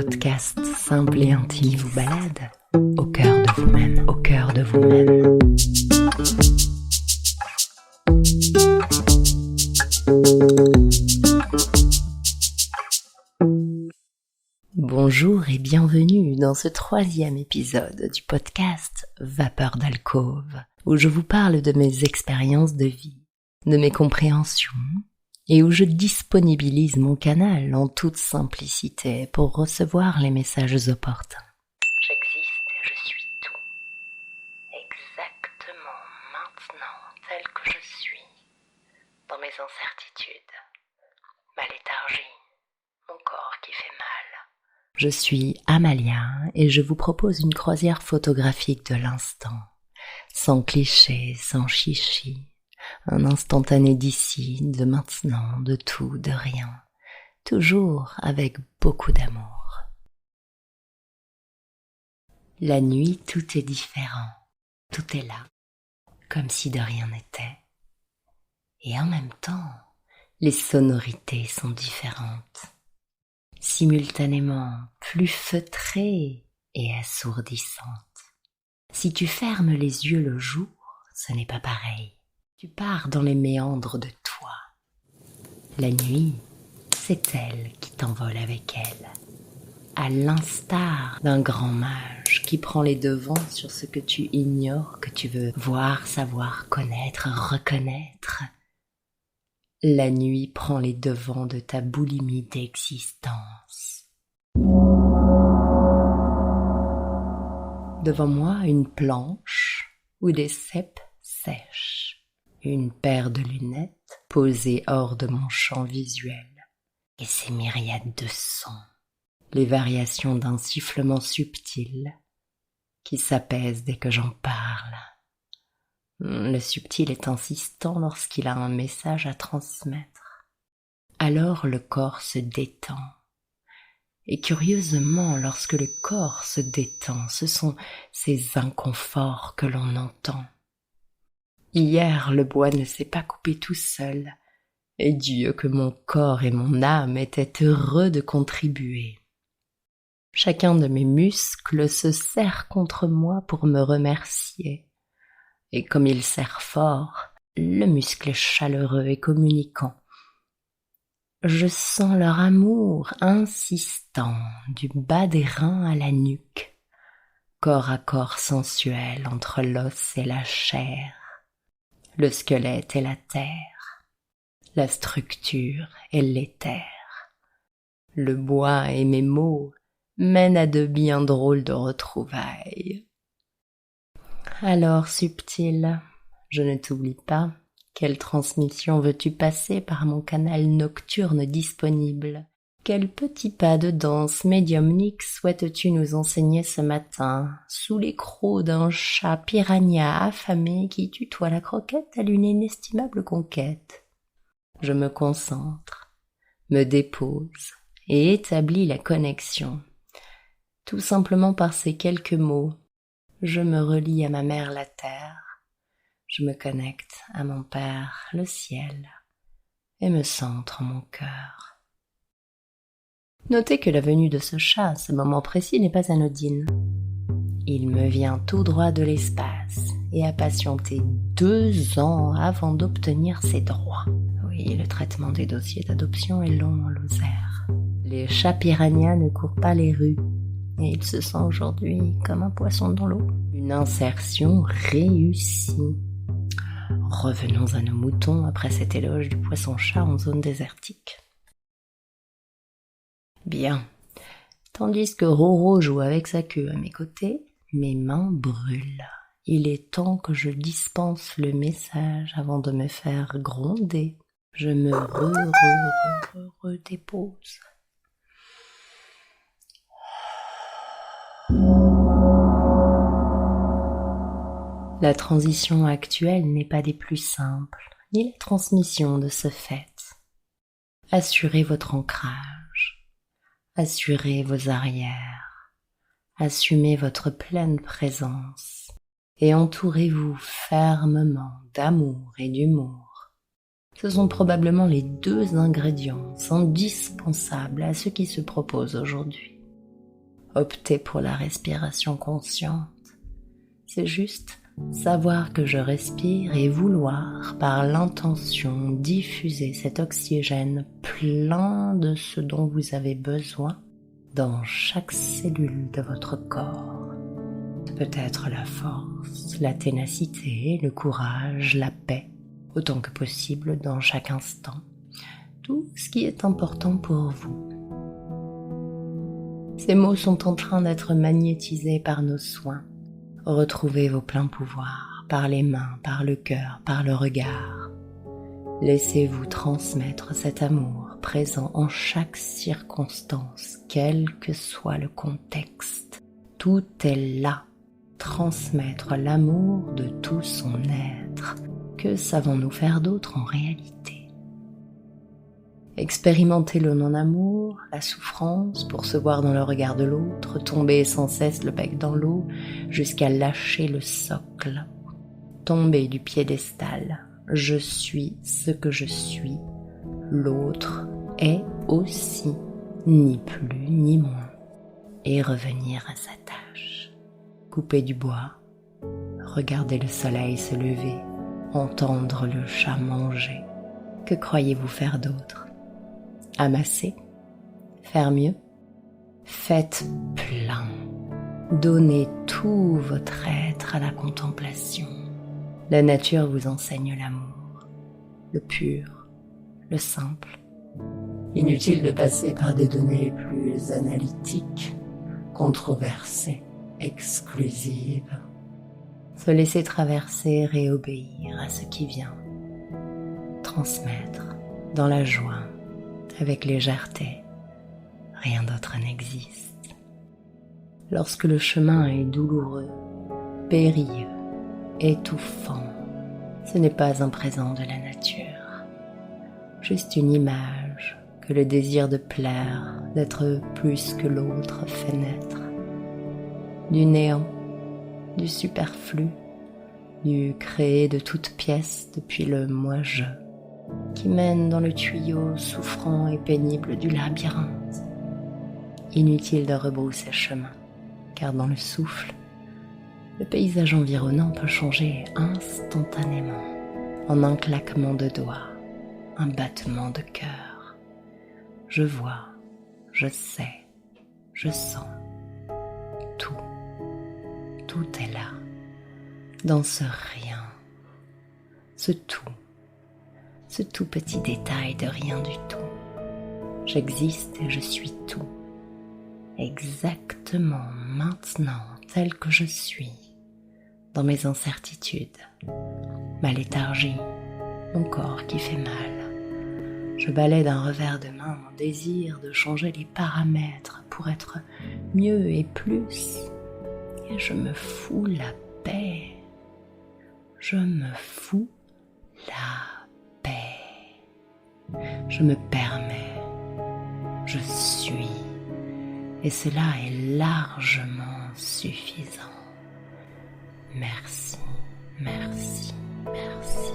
podcast simple et intime qui vous balade au cœur de vous-même, au cœur de vous-même. Bonjour et bienvenue dans ce 3e épisode du podcast Vapeur d'alcôve, où je vous parle de mes expériences de vie, de mes compréhensions, et où je disponibilise mon canal en toute simplicité pour recevoir les messages opportuns. J'existe et je suis tout, exactement maintenant tel que je suis, dans mes incertitudes, ma léthargie, mon corps qui fait mal. Je suis Amalia et je vous propose une croisière photographique de l'instant, sans clichés, sans chichi. Un instantané d'ici, de maintenant, de tout, de rien, toujours avec beaucoup d'amour. La nuit, tout est différent, tout est là, comme si de rien n'était. Et en même temps, les sonorités sont différentes, simultanément plus feutrées et assourdissantes. Si tu fermes les yeux le jour, ce n'est pas pareil. Tu pars dans les méandres de toi. La nuit, c'est elle qui t'envole avec elle, à l'instar d'un grand mage qui prend les devants sur ce que tu ignores, que tu veux voir, savoir, connaître, reconnaître. La nuit prend les devants de ta boulimie d'existence. Devant moi, une planche où des cèpes sèchent. Une paire de lunettes posée hors de mon champ visuel, et ces myriades de sons, les variations d'un sifflement subtil qui s'apaise dès que j'en parle. Le subtil est insistant lorsqu'il a un message à transmettre. Alors le corps se détend. Et curieusement, lorsque le corps se détend, ce sont ces inconforts que l'on entend. Hier, le bois ne s'est pas coupé tout seul, et Dieu que mon corps et mon âme étaient heureux de contribuer. Chacun de mes muscles se serre contre moi pour me remercier, et comme il serre fort, le muscle est chaleureux et communicant. Je sens leur amour insistant du bas des reins à la nuque, corps à corps sensuel entre l'os et la chair. Le squelette et la terre, la structure et l'éther. Le bois et mes mots mènent à de bien drôles de retrouvailles. Alors, subtil, je ne t'oublie pas. Quelle transmission veux-tu passer par mon canal nocturne disponible? Quel petit pas de danse médiumnique souhaites-tu nous enseigner ce matin, sous les crocs d'un chat piranha affamé qui tutoie la croquette à l'une inestimable conquête? Je me concentre, me dépose et établis la connexion. Tout simplement par ces quelques mots, je me relie à ma mère la terre, je me connecte à mon père le ciel et me centre en mon cœur. Notez que la venue de ce chat à ce moment précis n'est pas anodine. Il me vient tout droit de l'espace et a patienté 2 ans avant d'obtenir ses droits. Oui, le traitement des dossiers d'adoption est long en Lozère. Les chats piranhas ne courent pas les rues et il se sent aujourd'hui comme un poisson dans l'eau. Une insertion réussie. Revenons à nos moutons après cet éloge du poisson-chat en zone désertique. Bien. Tandis que Roro joue avec sa queue à mes côtés, mes mains brûlent. Il est temps que je dispense le message avant de me faire gronder. Je me redépose. La transition actuelle n'est pas des plus simples, ni la transmission de ce fait. Assurez votre ancrage. Assurez vos arrières, assumez votre pleine présence et entourez-vous fermement d'amour et d'humour. Ce sont probablement les 2 ingrédients indispensables à ce qui se propose aujourd'hui. opter pour la respiration consciente. C'est juste savoir que je respire et vouloir, par l'intention, diffuser cet oxygène plein de ce dont vous avez besoin dans chaque cellule de votre corps. Peut-être la force, la ténacité, le courage, la paix, autant que possible dans chaque instant. Tout ce qui est important pour vous. Ces mots sont en train d'être magnétisés par nos soins. Retrouvez vos pleins pouvoirs par les mains, par le cœur, par le regard. Laissez-vous transmettre cet amour présent en chaque circonstance, quel que soit le contexte. Tout est là. Transmettre l'amour de tout son être. Que savons-nous faire d'autre en réalité? Expérimentez le non-amour, la souffrance pour se voir dans le regard de l'autre, tomber sans cesse le bec dans l'eau jusqu'à lâcher le socle. Tomber du piédestal. Je suis ce que je suis. L'autre est aussi, ni plus ni moins. Et revenir à sa tâche. Couper du bois, regarder le soleil se lever, entendre le chat manger. Que croyez-vous faire d'autre? Amasser? Faire mieux? Faites plein. Donnez tout votre être à la contemplation. La nature vous enseigne l'amour, le pur, le simple. Inutile de passer par des données plus analytiques, controversées, exclusives. Se laisser traverser et obéir à ce qui vient. Transmettre dans la joie, avec légèreté. Rien d'autre n'existe. Lorsque le chemin est douloureux, périlleux, étouffant, ce n'est pas un présent de la nature, juste une image que le désir de plaire, d'être plus que l'autre fait naître. Du néant, du superflu, du créé de toutes pièces depuis le moi-je, qui mène dans le tuyau souffrant et pénible du labyrinthe. Inutile de rebrousser chemin, car dans le souffle, le paysage environnant peut changer instantanément, en un claquement de doigts, un battement de cœur. Je vois, je sais, je sens, tout est là, dans ce rien, ce tout petit détail de rien du tout. J'existe et je suis tout, exactement maintenant tel que je suis, dans mes incertitudes, ma léthargie, mon corps qui fait mal. Je balaie d'un revers de main mon désir de changer les paramètres pour être mieux et plus, et je me fous la paix. Je me fous la paix. Je me permets, je suis, et cela est largement suffisant. Merci, merci, merci.